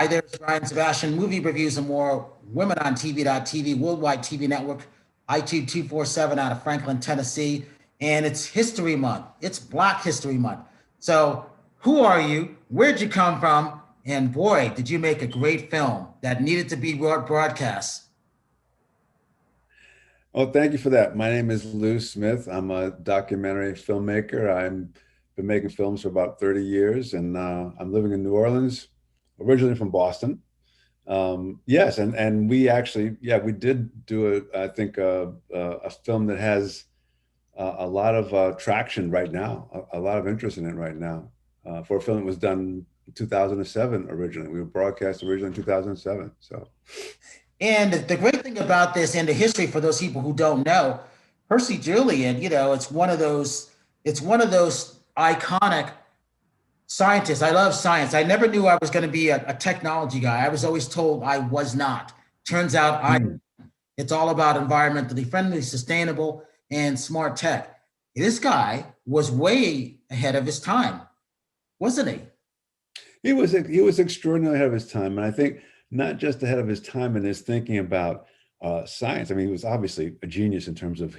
Hi there, it's Ryan Sebastian, Movie Reviews and More, Women on TV.tv, Worldwide TV Network, IT 247 out of Franklin, Tennessee. And it's History Month. It's Black History Month. So who are you? Where'd you come from? And boy, did you make a great film that needed to be broadcast. Oh, thank you for that. My name is Llew Smith. I'm a documentary filmmaker. I've been making films for about 30 years, and I'm living in New Orleans, originally from Boston. Yes, and we actually, yeah, we did do I think a film that has a lot of traction right now, a lot of interest in it right now. For a film that was done in 2007 originally. We were broadcast originally in 2007. So. And the great thing about this and the history for those people who don't know, Percy Julian, it's one of those iconic scientists. I love science. I never knew I was going to be a technology guy. I was always told I was not. Turns out it's all about environmentally friendly, sustainable, and smart tech. This guy was way ahead of his time, wasn't he? He was extraordinarily ahead of his time, and I think not just ahead of his time in his thinking about science. I mean, he was obviously a genius in terms of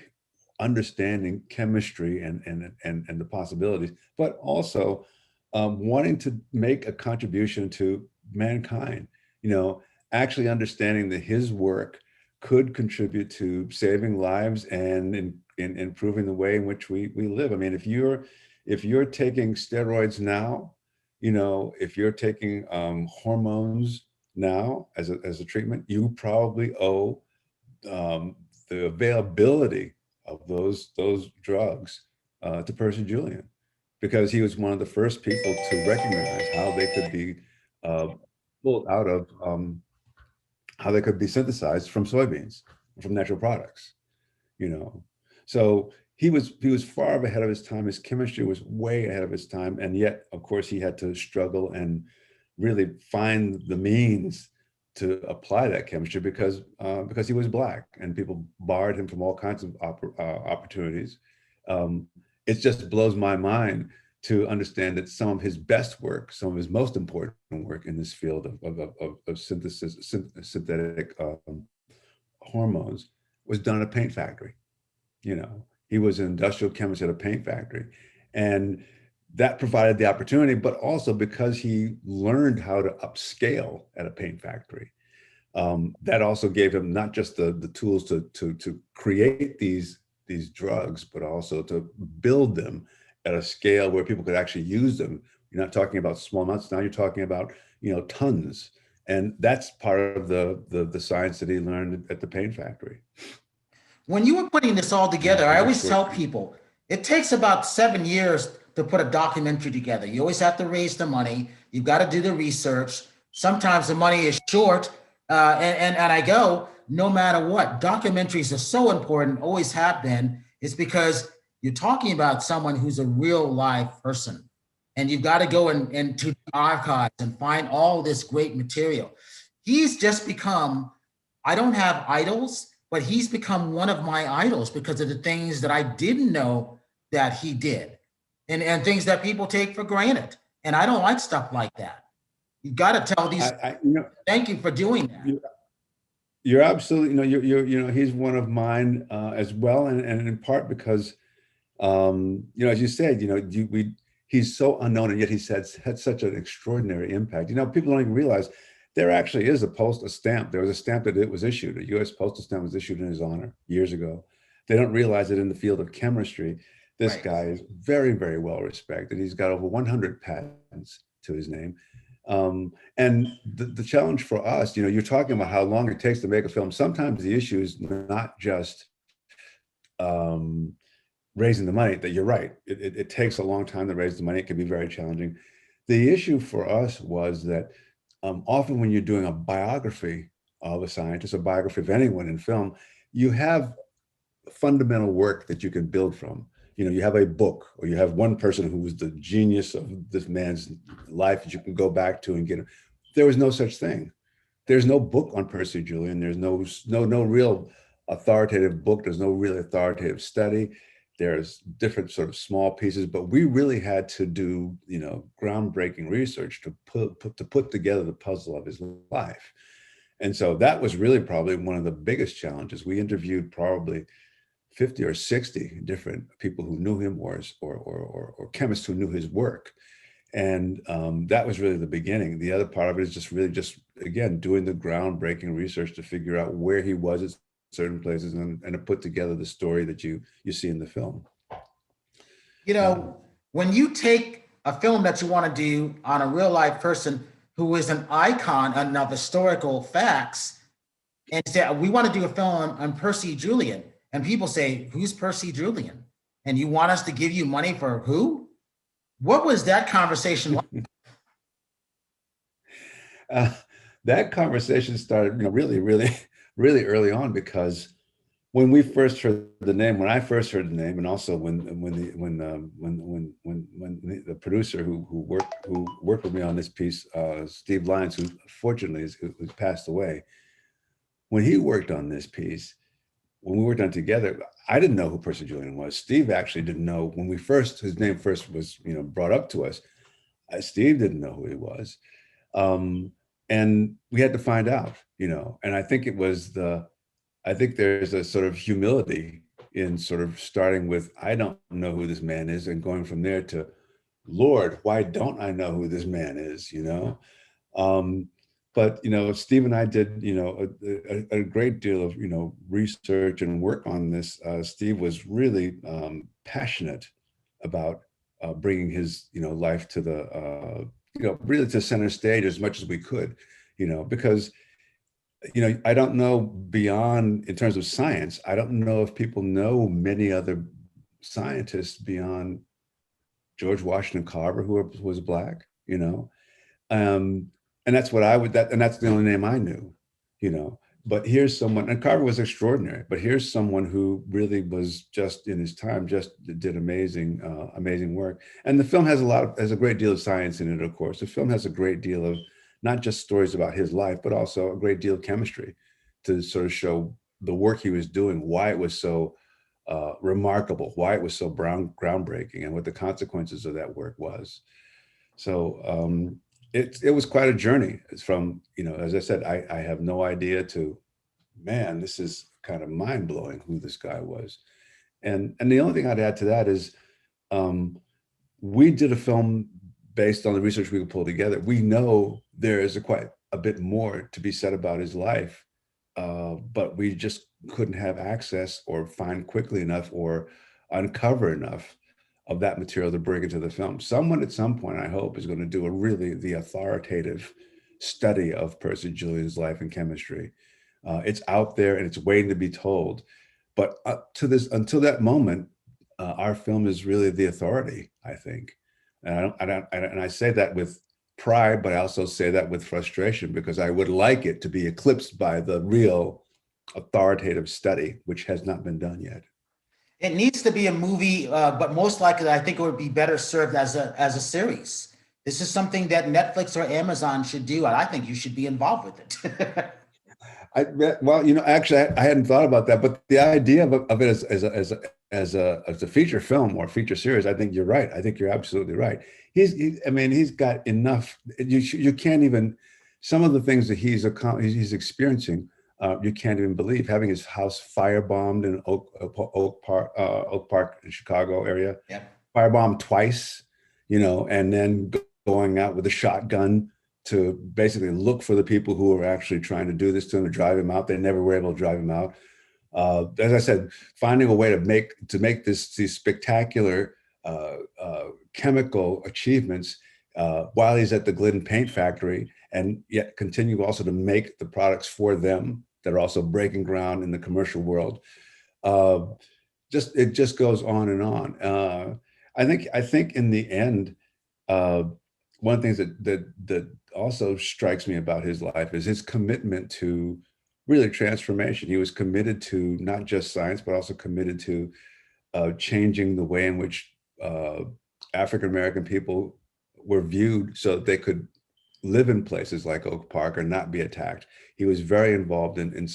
understanding chemistry and the possibilities, but also wanting to make a contribution to mankind. You know, actually understanding that his work could contribute to saving lives and in improving the way in which we live. I mean, if you're taking steroids now, you know, if you're taking hormones now as a treatment, you probably owe the availability of those drugs to Percy Julian, because he was one of the first people to recognize how they could be pulled out of how they could be synthesized from soybeans, from natural products, you know. So he was far ahead of his time. His chemistry was way ahead of his time, and yet, of course, he had to struggle and really find the means to apply that chemistry because he was Black and people barred him from all kinds of opportunities. It just blows my mind to understand that some of his best work, some of his most important work in this field of synthetic hormones was done at a paint factory. You know, he was an industrial chemist at a paint factory. And that provided the opportunity, but also because he learned how to upscale at a paint factory. That also gave him not just the tools to create these drugs, but also to build them at a scale where people could actually use them. You're not talking about small amounts now, you're talking about, you know, tons. And that's part of the science that he learned at the paint factory. When you were putting this all Yeah, together, it I was always tell extraordinary. people it takes about 7 years to put a documentary together. You always have to raise the money. You've got to do the research. Sometimes the money is short. And I go, no matter what, documentaries are so important, always have been. It's because you're talking about someone who's a real live person. And you've got to go into the archives and find all this great material. He's just become, I don't have idols, but he's become one of my idols because of the things that I didn't know that he did and things that people take for granted. And I don't like stuff like that. You got to tell these, You know, thank you for doing that. you're absolutely, you know, he's one of mine as well. And in part because, you know, as you said, you know, he's so unknown and yet he's had such an extraordinary impact. You know, people don't even realize there actually is a stamp. There was a stamp that it was issued. A U.S. postal stamp was issued in his honor years ago. They don't realize that in the field of chemistry, this Right. guy is very, very well respected. He's got over 100 patents to his name. And the challenge for us, you know, you're talking about how long it takes to make a film. Sometimes the issue is not just um, raising the money. That you're right. It takes a long time to raise the money. It can be very challenging. The issue for us was that often when you're doing a biography of a scientist, a biography of anyone in film, you have fundamental work that you can build from. You know, you have a book or you have one person who was the genius of this man's life that you can go back to and get him. There was no such thing. There's no book on Percy Julian. There's no real authoritative book. There's no really authoritative study. there's different sort of small pieces, but we really had to do, groundbreaking research to put together the puzzle of his life. And so that was really probably one of the biggest challenges. We interviewed probably 50 or 60 different people who knew him, or chemists who knew his work. And that was really the beginning. The other part of it is just again, doing the groundbreaking research to figure out where he was at certain places, and to put together the story that you see in the film. When you take a film that you want to do on a real life person who is an icon of historical facts, and say, we want to do a film on Percy Julian, and people say, who's Percy Julian? And you want us to give you money for who? What was that conversation like? That conversation started, really, really, really early on, because when we first heard the name, when I first heard the name, and also when the producer who worked with me on this piece, Steve Lyons, who fortunately who's passed away, when he worked on this piece, when we worked on it together, I didn't know who Percy Julian was. Steve actually didn't know when his name first was brought up to us. Steve didn't know who he was, and we had to find out. And I think there's a sort of humility in sort of starting with, I don't know who this man is, and going from there to, Lord, why don't I know who this man is? But Steve and I did a great deal of research and work on this. Steve was really passionate about bringing his life to the really to center stage as much as we could, because I don't know, beyond in terms of science, I don't know if people know many other scientists beyond George Washington Carver, who was Black, and that's what and that's the only name I knew, but here's someone, and Carver was extraordinary, but here's someone who really was just in his time, just did amazing work. And the film has a great deal of science in it, of course. The film has a great deal of not just stories about his life, but also a great deal of chemistry to sort of show the work he was doing, why it was so remarkable, why it was so groundbreaking, and what the consequences of that work was. So it was quite a journey. It's from, as I said, I have no idea to, man, this is kind of mind blowing who this guy was. And the only thing I'd add to that is we did a film based on the research we could pull together. We know there is quite a bit more to be said about his life, but we just couldn't have access or find quickly enough or uncover enough of that material to bring into the film. Someone at some point, I hope, is going to do the authoritative study of Percy Julian's life and chemistry. It's out there and it's waiting to be told. But until that moment, our film is really the authority, I think. And I say that with pride, but I also say that with frustration, because I would like it to be eclipsed by the real authoritative study, which has not been done yet. It needs to be a movie, but most likely, I think it would be better served as a series. This is something that Netflix or Amazon should do, and I think you should be involved with it. Actually, I hadn't thought about that, but the idea of it as a feature film or feature series, I think you're right. I think you're absolutely right. He's got enough. You can't even, some of the things that he's experiencing. You can't even believe, having his house firebombed in Oak Park in Chicago area, firebombed twice, and then going out with a shotgun to basically look for the people who were actually trying to do this to him, to drive him out. They never were able to drive him out. As I said, finding a way to make these spectacular chemical achievements while he's at the Glidden paint factory, and yet continue also to make the products for them that are also breaking ground in the commercial world. It just goes on and on. I think in the end, one of the things that also strikes me about his life is his commitment to really transformation. He was committed to not just science, but also committed to changing the way in which African-American people were viewed, so that they could live in places like Oak Park or not be attacked. He was very involved in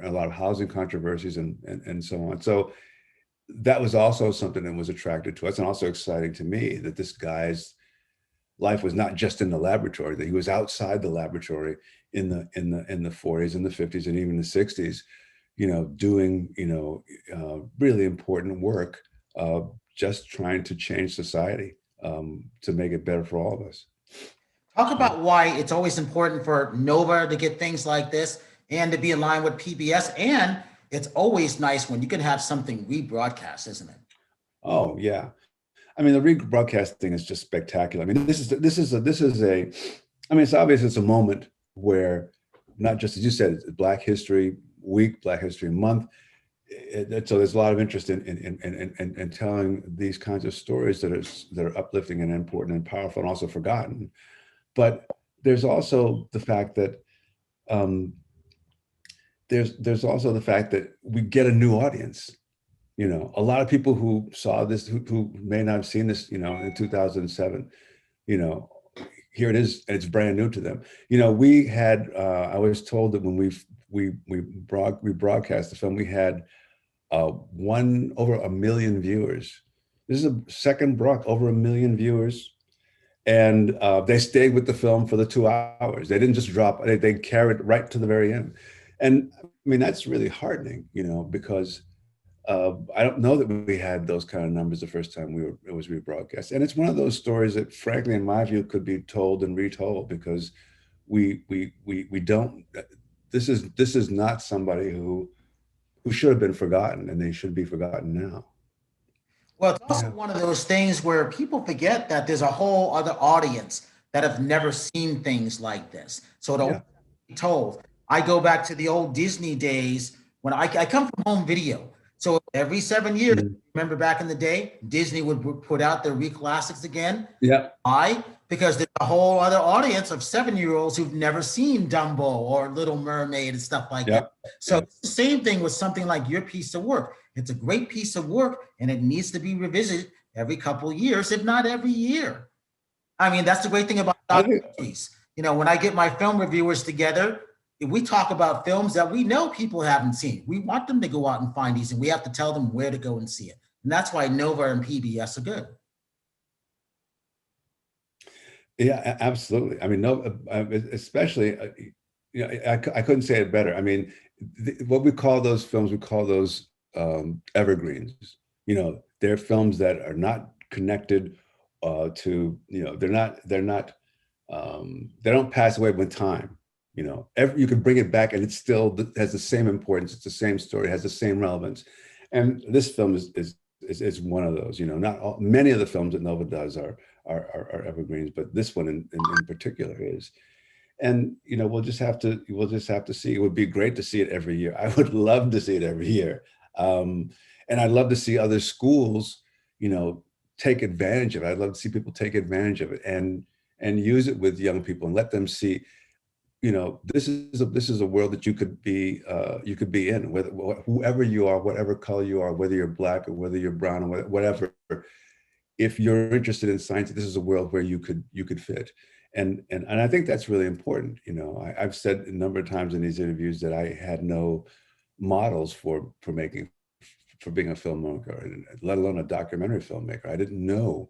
a lot of housing controversies and so on. So that was also something that was attractive to us, and also exciting to me, that this guy's life was not just in the laboratory, that he was outside the laboratory in the 40s and the 50s and even the 60s, doing, really important work, just trying to change society, to make it better for all of us. Talk about why it's always important for Nova to get things like this and to be in line with PBS. And it's always nice when you can have something rebroadcast, isn't it? Oh yeah. I mean, the rebroadcasting is just spectacular. I mean, I mean, it's obvious it's a moment where, not just as you said, it's Black History Week, Black History Month. So there's a lot of interest in telling these kinds of stories that are uplifting and important and powerful and also forgotten. But there's also the fact that there's also the fact that we get a new audience. A lot of people who saw this, who may not have seen this, in 2007, here it is, and it's brand new to them. We had, I was told that when we broadcast the film, we had over 1 million viewers. This is a second broad, over 1 million viewers. And they stayed with the film for the 2 hours. They didn't just drop, they carried it right to the very end. And I mean, that's really heartening, because I don't know that we had those kind of numbers the first time it was rebroadcast. And it's one of those stories that, frankly, in my view, could be told and retold, because we don't, this is not somebody who should have been forgotten, and they should be forgotten now. Well, it's also Yeah. one of those things where people forget that there's a whole other audience that have never seen things like this. So it'll Yeah. be told. I go back to the old Disney days when I come from home video. So every 7 years, Mhm. remember back in the day, Disney would put out their reclassics again. Yeah. Why? Because there's a whole other audience of 7-year-olds who've never seen Dumbo or Little Mermaid and stuff like Yeah. that. So Yeah. it's the same thing with something like your piece of work. It's a great piece of work, and it needs to be revisited every couple of years, if not every year. I mean, that's the great thing about I think, documentaries. When I get my film reviewers together, we talk about films that we know people haven't seen. We want them to go out and find these, and we have to tell them where to go and see it. And that's why Nova and PBS are good. yeah, absolutely. I mean, no, especially, I couldn't say it better. I mean, what we call those films, we call those evergreens. They're films that are not connected to, they don't pass away with time. You can bring it back, and it still has the same importance. It's the same story, has the same relevance. And this film is one of those. Not many of the films that Nova does are evergreens, but this one in particular is. And we'll just have to see. It would be great to see it every year. I would love to see it every year, and I'd love to see other schools, take advantage of it. I'd love to see people take advantage of it and use it with young people and let them see, this is a world that you could be in, whether whoever you are, whatever color you are, whether you're Black or whether you're brown or whatever. If you're interested in science, this is a world where you could fit. And I think that's really important. I've said a number of times in these interviews that I had no models for being a filmmaker, let alone a documentary filmmaker. I didn't know,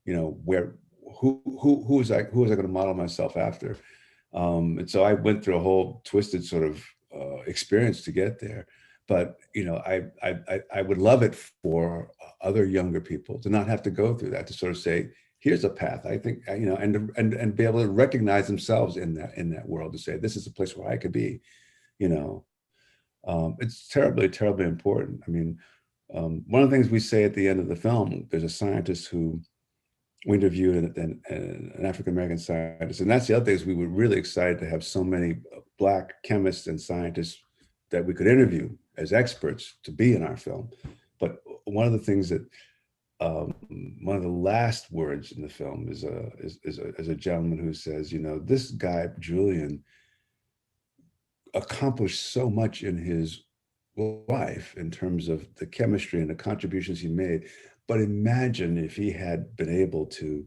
who was I going to model myself after. And so I went through a whole twisted sort of experience to get there. But I would love it for other younger people to not have to go through that, to sort of say, here's a path. I think, and be able to recognize themselves in that world, to say, this is a place where I could be. It's terribly, terribly important. I mean, one of the things we say at the end of the film, there's a scientist who we interviewed, an African-American scientist. And that's the other thing, is we were really excited to have so many Black chemists and scientists that we could interview as experts to be in our film. But one of the things that, one of the last words in the film is a gentleman who says, this guy, Julian, accomplished so much in his life in terms of the chemistry and the contributions he made. But imagine if he had been able to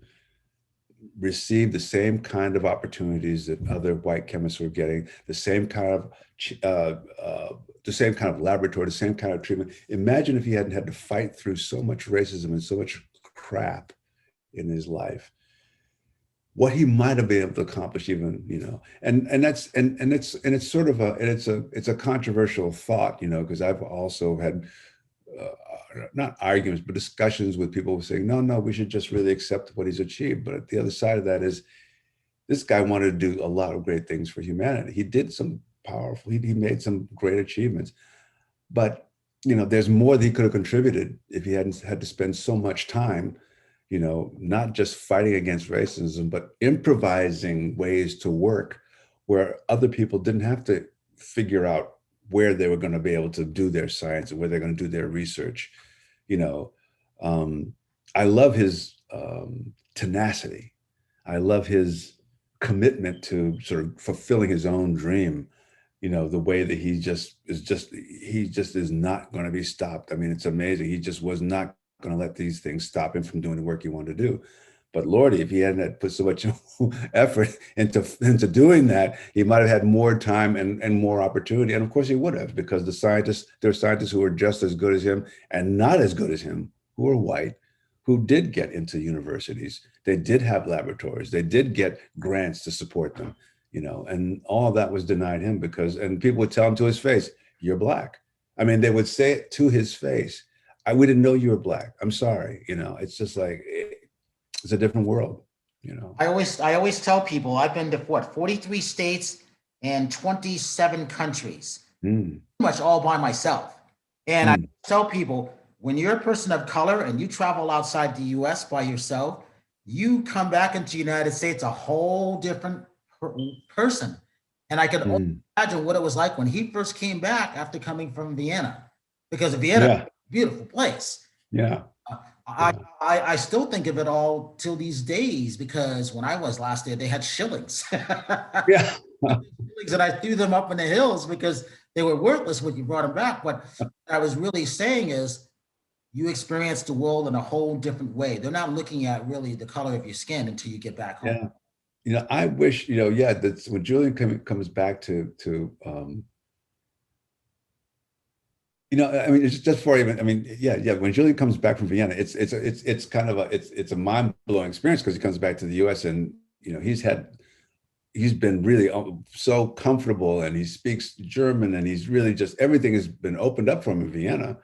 received the same kind of opportunities that other white chemists were getting, the same kind of laboratory, the same kind of treatment. Imagine if he hadn't had to fight through so much racism and so much crap in his life, what he might have been able to accomplish, even, and it's sort of it's a controversial thought, because I've also had not arguments, but discussions with people saying, no, we should just really accept what he's achieved. But the other side of that is, this guy wanted to do a lot of great things for humanity. He did some powerful, he made some great achievements, but there's more that he could have contributed if he hadn't had to spend so much time, not just fighting against racism, but improvising ways to work where other people didn't have to figure out where they were going to be able to do their science and where they're going to do their research. I love his tenacity. I love his commitment to sort of fulfilling his own dream. The way that he just is not going to be stopped. I mean, it's amazing. He just was not going to let these things stop him from doing the work he wanted to do. But Lordy, if he hadn't put so much effort into doing that, he might have had more time and more opportunity. And of course he would have, because there are scientists who are just as good as him and not as good as him, who are white, who did get into universities. They did have laboratories. They did get grants to support them, and all of that was denied him and people would tell him to his face, "You're Black." I mean, they would say it to his face. We didn't know you were Black. I'm sorry. It's just like, it's a different world, I always tell people I've been to 43 states and 27 countries, pretty much all by myself. And I tell people, when you're a person of color and you travel outside the US by yourself, you come back into the United States a whole different person. And I could only imagine what it was like when he first came back after coming from Vienna, because Vienna is a beautiful place. Yeah. I still think of it all till these days, because when I was last there, they had shillings. Yeah. Shillings, and I threw them up in the hills because they were worthless when you brought them back. But what I was really saying is, you experience the world in a whole different way. They're not looking at really the color of your skin until you get back home. Yeah. I wish, that's when Julian comes back to I mean, it's just for even. I mean, when Julian comes back from Vienna, it's kind of a mind-blowing experience, because he comes back to the U.S. and he's been really so comfortable, and he speaks German, and he's really just, everything has been opened up for him in Vienna,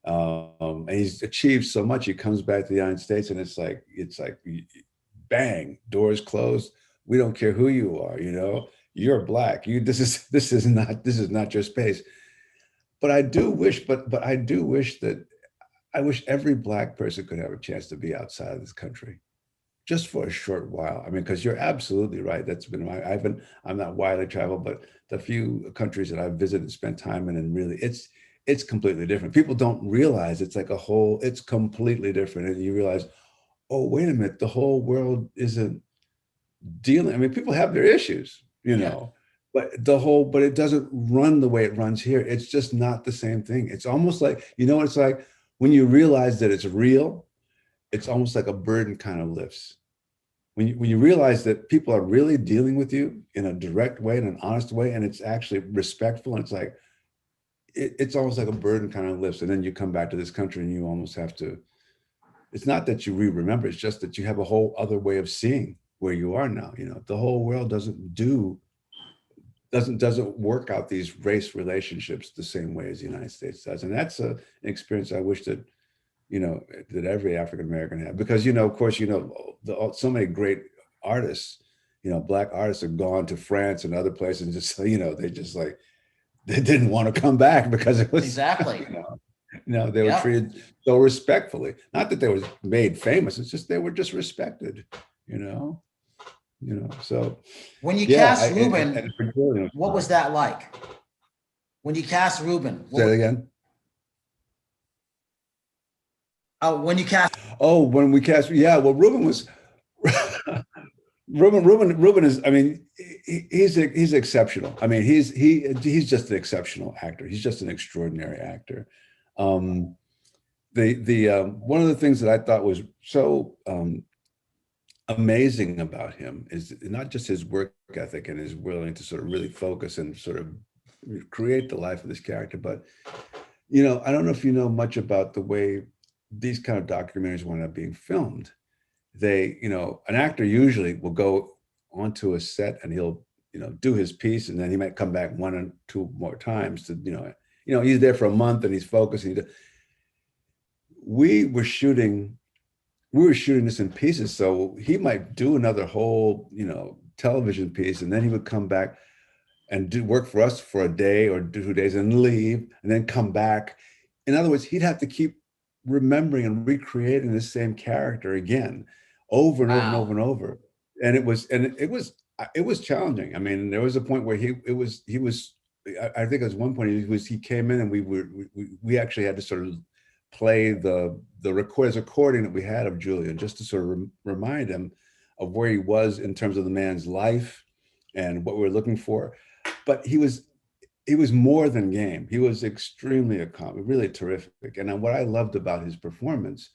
and he's achieved so much. He comes back to the United States, and it's like bang, doors closed. We don't care who you are. You're Black. This is not your space. But I do wish, that I wish every Black person could have a chance to be outside of this country, just for a short while. I mean, because you're absolutely right. That's been I'm not widely traveled, but the few countries that I've visited and spent time in, and really, it's completely different. People don't realize it's like it's completely different. And you realize, oh, wait a minute, the whole world isn't dealing. I mean, people have their issues, but it doesn't run the way it runs here. It's just not the same thing. It's almost like, it's like when you realize that it's real, it's almost like a burden kind of lifts. When you realize that people are really dealing with you in a direct way, in an honest way, and it's actually respectful, and it's like, it's almost like a burden kind of lifts. And then you come back to this country and you almost have to, it's not that you remember, it's just that you have a whole other way of seeing where you are now. The whole world doesn't work out these race relationships the same way as the United States does. And that's an experience I wish that, that every African-American had, because, of course, so many great artists, Black artists have gone to France and other places, and just, they didn't want to come back because it was exactly, they were treated so respectfully. Not that they were made famous. It's just, they were just respected, so when you cast Ruben, what was that like? When you cast Ruben, say it again. When you cast. When we cast, well, Ruben was Ruben is, I mean, he's exceptional. I mean, he's just an exceptional actor. He's just an extraordinary actor. One of the things that I thought was so amazing about him is not just his work ethic and his willing to sort of really focus and sort of create the life of this character, but I don't know if you know much about the way these kind of documentaries wind up being filmed. They, an actor usually will go onto a set and he'll, do his piece, and then he might come back one or two more times to, he's there for a month and he's focusing. We were shooting this in pieces. So he might do another whole, television piece, and then he would come back and do work for us for a day or 2 days and leave and then come back. In other words, he'd have to keep remembering and recreating the same character again, over and over and over and over. And it was challenging. I mean, there was a point where I think it was one point he came in and we actually had to sort of play the recording that we had of Julian, just to sort of remind him of where he was in terms of the man's life and what we were looking for. But he was more than game. He was extremely accomplished, really terrific. And what I loved about his performance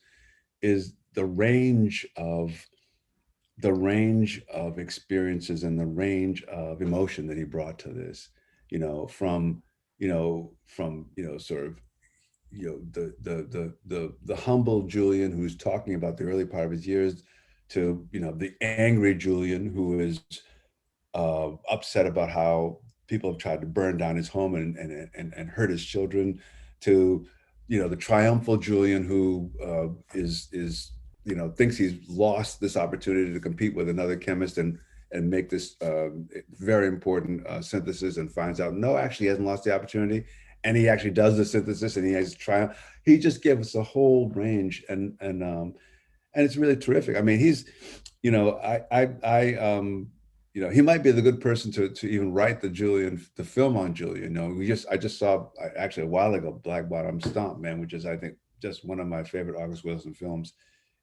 is the range of experiences and the range of emotion that he brought to this, from sort of, the humble Julian who's talking about the early part of his years, to, the angry Julian who is upset about how people have tried to burn down his home and hurt his children, to, the triumphal Julian who thinks he's lost this opportunity to compete with another chemist and make this very important synthesis, and finds out, no, actually he hasn't lost the opportunity. And he actually does the synthesis and he has triumph. He just gave us a whole range, and it's really terrific. I mean, he's, he might be the good person to even write the film on Julian. I just saw actually a while ago, Black Bottom Stomp, man, which is, I think, just one of my favorite August Wilson films.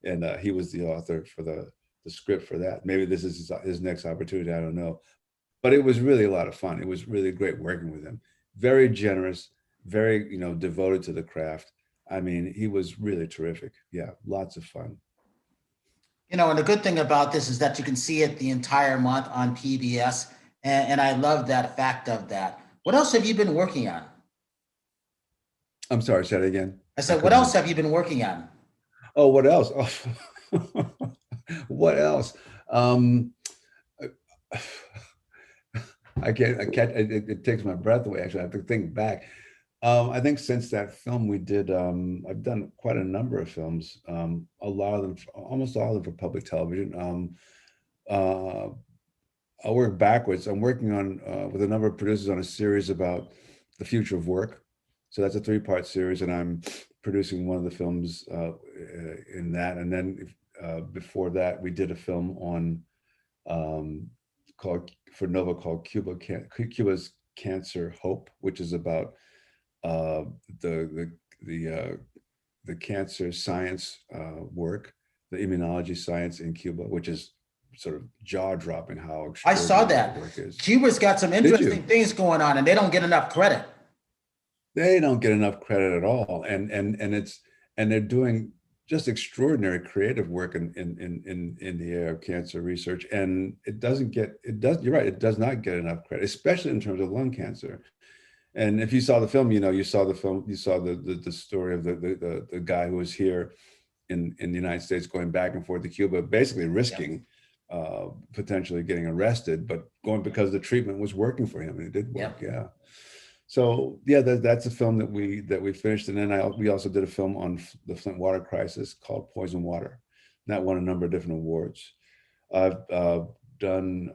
And he was the author for the script for that. Maybe this is his next opportunity, I don't know. But it was really a lot of fun. It was really great working with him. Very generous, very, devoted to the craft. I mean, he was really terrific. Yeah, lots of fun. And the good thing about this is that you can see it the entire month on PBS. And I love that fact of that. What else have you been working on? I'm sorry, say that again. I said, what else have you been working on? Oh, what else? Oh, what else? I can't, it takes my breath away. Actually, I have to think back. I think since that film we did, I've done quite a number of films, a lot of them, almost all of them for public television. I'll work backwards. I'm working on, with a number of producers, on a series about the future of work. So that's a 3-part series, and I'm producing one of the films in that. And then before that, we did a film on for NOVA called Cuba's Cancer Hope, which is about the cancer science work, the immunology science in Cuba, which is sort of jaw-dropping how I saw that. work is. Cuba's got some interesting things going on, and they don't get enough credit. They don't get enough credit at all, and they're doing just extraordinary creative work in the area of cancer research, and you're right, it does not get enough credit, especially in terms of lung cancer. And if you saw the film, you saw the story of the guy who was here in the United States, going back and forth to Cuba, basically risking potentially getting arrested, but going because the treatment was working for him, and it did work. Yeah. So yeah, that's a film that we finished, and then we also did a film on the Flint water crisis called Poison Water. And that won a number of different awards. I've done.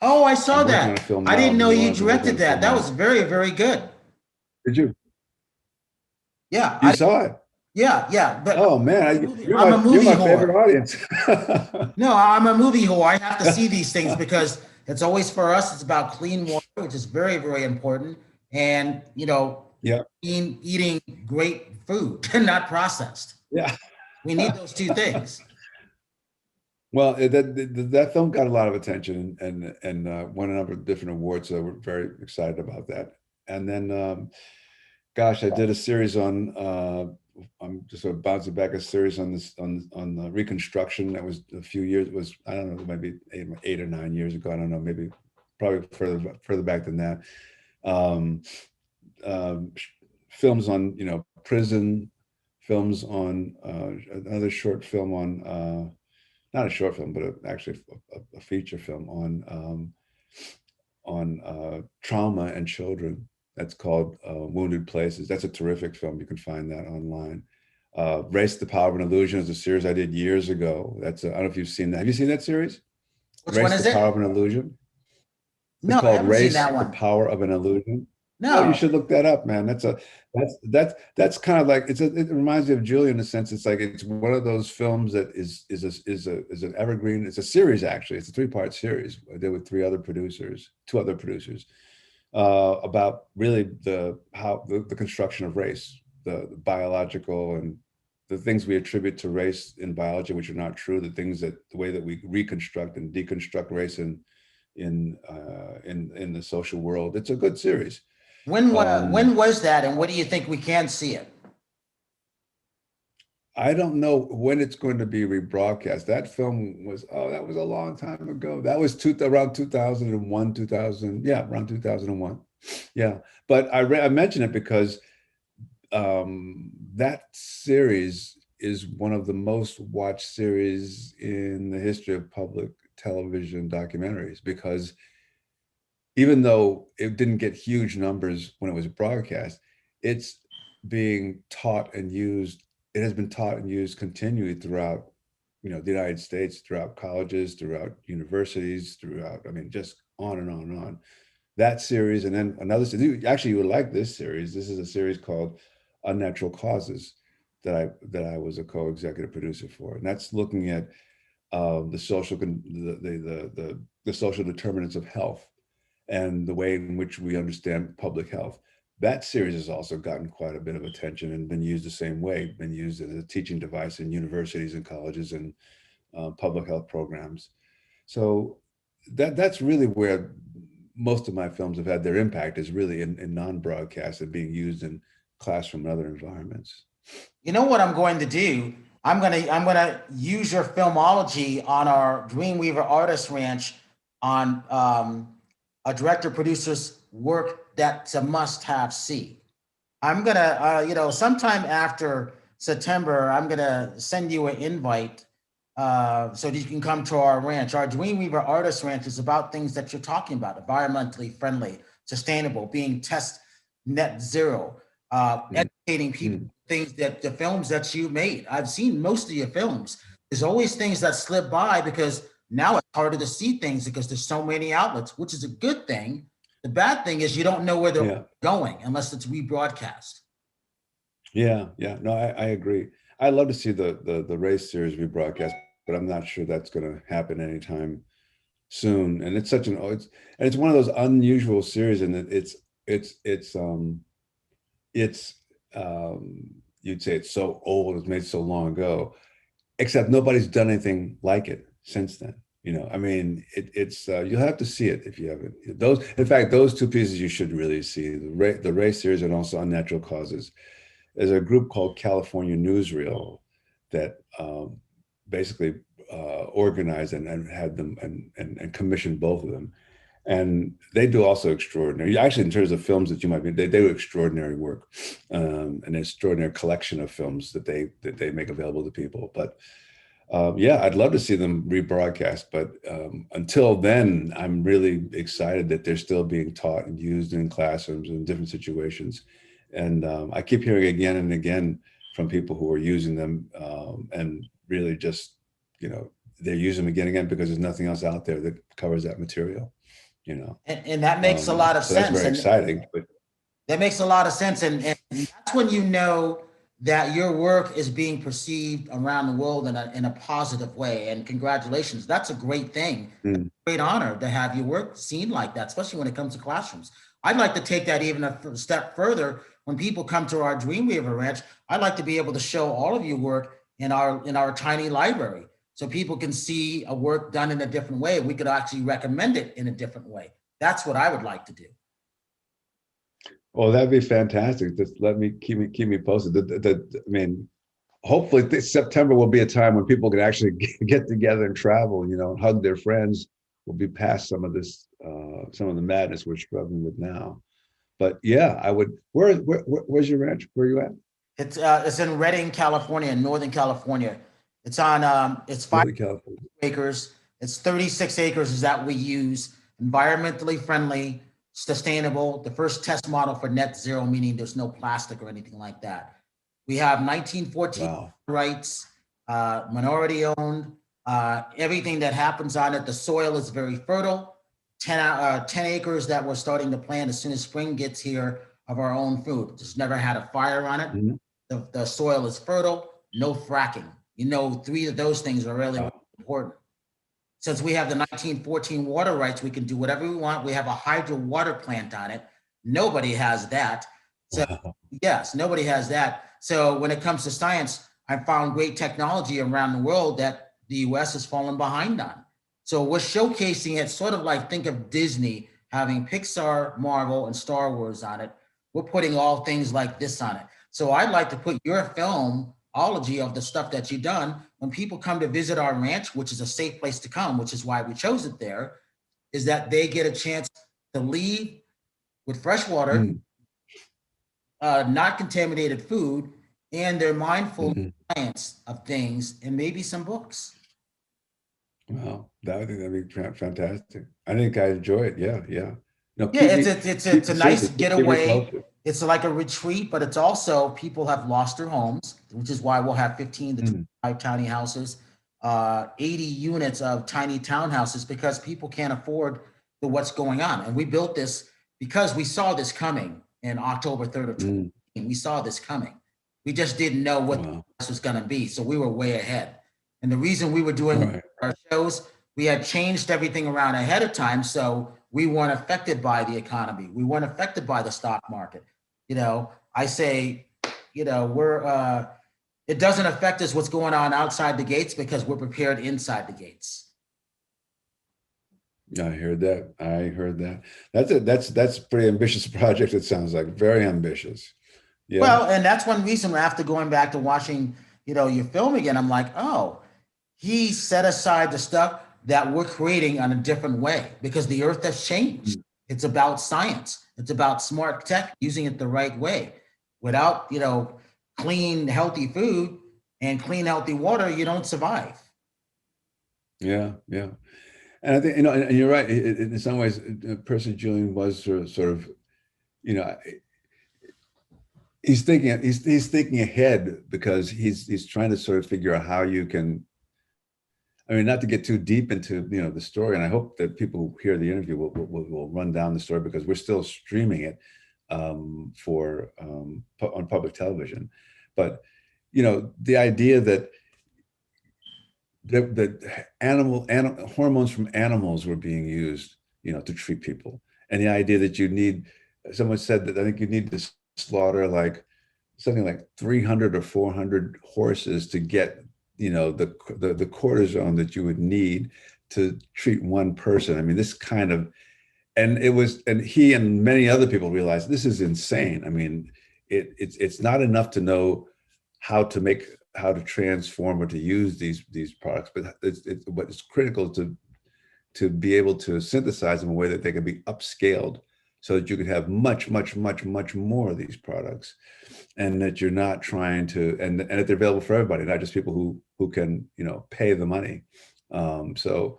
Oh, I saw that. I didn't know you directed that. That was very, very good. Did you? Yeah, you saw it. Yeah. But oh man, you're my favorite audience. No, I'm a movie whore. I have to see these things because it's always, for us, it's about clean water, which is very, very important. And, eating great food and not processed. Yeah. We need those two things. Well, that film got a lot of attention and won a number of different awards. So we're very excited about that. And then, gosh, I did a series on I'm just sort of bouncing back a series on this on the Reconstruction that was a few years. It was, I don't know, maybe 8 or 9 years ago. I don't know, maybe probably further back than that. Um, Films on, you know, prison, films on another short film on not a short film, but actually a feature film on trauma and children. That's called Wounded Places. That's a terrific film. You can find that online. Race, the Power of an Illusion is a series I did years ago. That's I don't know if you've seen that. Have you seen that series? Which one Race, is the Power it? of an Illusion. It's No, I called haven't seen Race, that the one. Power of an Illusion. Oh, you No. should look that up, man. That's kind of like it reminds me of Julian in a sense. It's like it's one of those films that is an evergreen. It's a series actually. It's a 3-part series. I did with two other producers, about really the construction of race, the biological and the things we attribute to race in biology, which are not true. The way that we reconstruct and deconstruct race in the social world. It's a good series. When was that, and what do you think we can see it? I don't know when it's going to be rebroadcast. That film was, that was a long time ago. That was around 2001, 2000. Yeah, around 2001. Yeah, but I mention it because that series is one of the most watched series in the history of public television documentaries, because even though it didn't get huge numbers when it was broadcast, it's being taught and used. It has been taught and used continually throughout, you know, the United States, throughout colleges, throughout universities, throughout, I mean, just on and on and on. That series, and then another series. Actually, you would like this series. This is a series called Unnatural Causes that I was a co-executive producer for, and that's looking at the social determinants of health and the way in which we understand public health. That series has also gotten quite a bit of attention and been used the same way, been used as a teaching device in universities and colleges and public health programs. So that's really where most of my films have had their impact, is really in non-broadcast and being used in classroom and other environments. You know what I'm going to do? I'm gonna use your filmology on our Dreamweaver Artist Ranch on a director producer's work that's a must-have see. I'm gonna, sometime after September, I'm gonna send you an invite so that you can come to our ranch. Our Dreamweaver Artist Ranch is about things that you're talking about: environmentally friendly, sustainable, being test net zero, educating people, things that the films that you made. I've seen most of your films. There's always things that slip by because now it's harder to see things because there's so many outlets, which is a good thing. The bad thing is you don't know where they're going unless it's rebroadcast. Yeah, yeah. No, I agree. I love to see the race series rebroadcast, but I'm not sure that's going to happen anytime soon. And it's it's one of those unusual series, and it's you'd say it's so old, it's made so long ago, except nobody's done anything like it since then. You know, I mean, it's you'll have to see it if you haven't. In fact, those two pieces you should really see: the race series and also Unnatural Causes. There's a group called California Newsreel that basically organized and had them and commissioned both of them. And they do also extraordinary, actually, in terms of films that you might be, they do extraordinary work, an extraordinary collection of films that they make available to people. But yeah, I'd love to see them rebroadcast. But until then, I'm really excited that they're still being taught and used in classrooms in different situations. And I keep hearing again and again from people who are using them and really just, you know, they use them again and again because there's nothing else out there that covers that material, you know. And that makes a lot of so sense. That's very exciting. But that makes a lot of sense. And that's when you know that your work is being perceived around the world in a positive way. And congratulations. That's a great thing. Great honor to have your work seen like that, especially when it comes to classrooms. I'd like to take that even a step further. When people come to our Dreamweaver Ranch, I'd like to be able to show all of your work in our tiny library so people can see a work done in a different way. We could actually recommend it in a different way. That's what I would like to do. Well, that'd be fantastic. Just let me keep me posted. I mean, hopefully September will be a time when people can actually get together and travel, hug their friends. We'll be past some of this, some of the madness we're struggling with now. But yeah, I would. Where's your ranch? Where are you at? It's in Redding, California, in Northern California. It's Northern California. acres. It's 36 acres is that we use, environmentally friendly, sustainable, the first test model for net zero, meaning there's no plastic or anything like that. We have 1914 Wow. rights, minority owned, everything that happens on it. The soil is very fertile. 10 acres that we're starting to plant as soon as spring gets here of our own food. Just never had a fire on it. Mhm. The soil is fertile, no fracking. Three of those things are really important. Since we have the 1914 water rights, we can do whatever we want. We have a hydro water plant on it. Nobody has that. So Wow. yes, nobody has that. So when it comes to science, I found great technology around the world that the US has fallen behind on. So we're showcasing it sort of like, think of Disney having Pixar, Marvel, and Star Wars on it. We're putting all things like this on it. So I'd like to put your filmology of the stuff that you've done when people come to visit our ranch, which is a safe place to come, which is why we chose it there, is that they get a chance to leave with fresh water, Mm. not contaminated food, and they're mindful Mhm. science of things and maybe some books. Wow, that'd be fantastic. I think I'd enjoy it. Yeah, yeah. No, Yeah, it's a nice seriously, keep me getaway. posted. It's like a retreat, but it's also people have lost their homes, which is why we'll have 15 to Mm. 25 tiny houses, 80 units of tiny townhouses because people can't afford what's going on. And we built this because we saw this coming in October 3rd of Mm. 2018. We saw this coming. We just didn't know what Wow. this was going to be. So we were way ahead. And the reason we were All doing right. our shows, we had changed everything around ahead of time. So we weren't affected by the economy. We weren't affected by the stock market. I say, it doesn't affect us what's going on outside the gates because we're prepared inside the gates. I heard that. I heard that. That's a pretty ambitious project. It sounds like very ambitious. Yeah. Well, and that's one reason after going back to watching, your film again, I'm like, oh, he set aside the stuff that we're creating on a different way because the earth has changed. Mm. It's about science. It's about smart tech, using it the right way. Without, clean, healthy food and clean, healthy water, you don't survive. Yeah, yeah. And I think, and you're right. In some ways, Percy Julian was sort of, you know, he's thinking ahead because he's trying to sort of figure out how you can. I mean, not to get too deep into the story, and I hope that people who hear the interview will run down the story because we're still streaming it on public television. But the idea that animal hormones from animals were being used, to treat people, and the idea that someone said that I think you need to slaughter like something like 300 or 400 horses to get the cortisone that you would need to treat one person. I mean, this kind of, and he and many other people realized this is insane. I mean, it's not enough to know how to transform or to use these products, but it's critical to be able to synthesize them in a way that they can be upscaled so that you could have much, much, much, much more of these products, and that you're not trying to, and that they're available for everybody, not just people who can, pay the money. So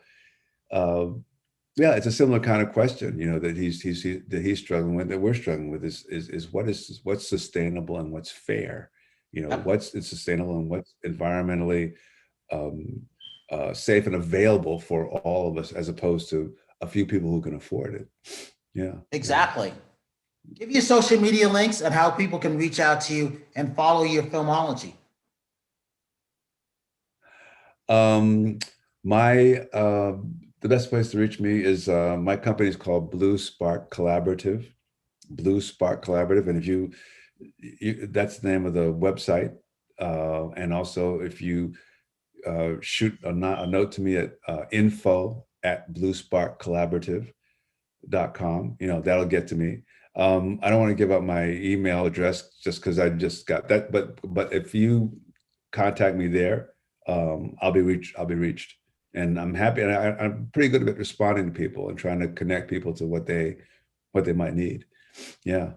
yeah, it's a similar kind of question, that he's struggling with, that we're struggling with is what's sustainable and what's fair, Yep. what's sustainable and what's environmentally safe and available for all of us, as opposed to a few people who can afford it. Yeah. Exactly. Give your social media links and how people can reach out to you and follow your filmology. My the best place to reach me is my company is called Blue Spark Collaborative. Blue Spark Collaborative, and if you that's the name of the website. And also, if you shoot a note to me at info@bluesparkcollaborative.com, that'll get to me. I don't want to give out my email address just because I just got that. But if you contact me there, I'll be reached. I'll be reached, and I'm happy. And I'm pretty good at responding to people and trying to connect people to what they might need. Yeah,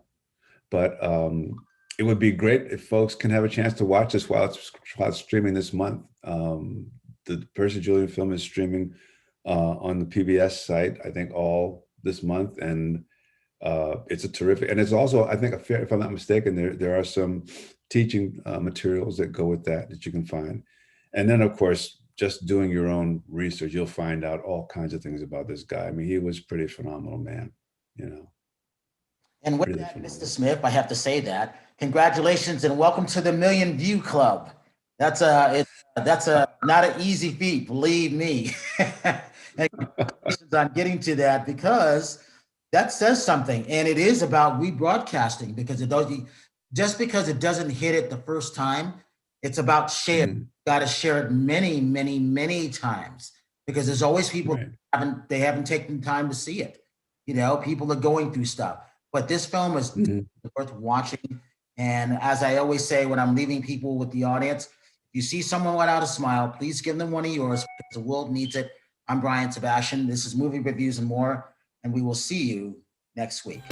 but it would be great if folks can have a chance to watch this while it's streaming this month. The Percy Julian film is streaming on the PBS site, I think, all this month, and it's a terrific, and it's also, I think, if I'm not mistaken, there are some teaching materials that go with that you can find. And then, of course, just doing your own research, you'll find out all kinds of things about this guy. I mean, he was pretty phenomenal, man, you know. And with that, Mr. Smith, I have to say that. Congratulations and welcome to the Million View Club. That's not an easy feat, believe me. And congratulations on getting to that, because that says something, and it is about rebroadcasting, because it does, just because it doesn't hit it the first time, it's about sharing. Mhm. You got to share it many, many, many times, because there's always people Right. they haven't taken time to see it. You know, people are going through stuff, but this film is Mhm. worth watching. And as I always say when I'm leaving people with the audience, if you see someone without a smile, please give them one of yours, because the world needs it. I'm Brian Sebastian. This is Movie Reviews and More, and we will see you next week.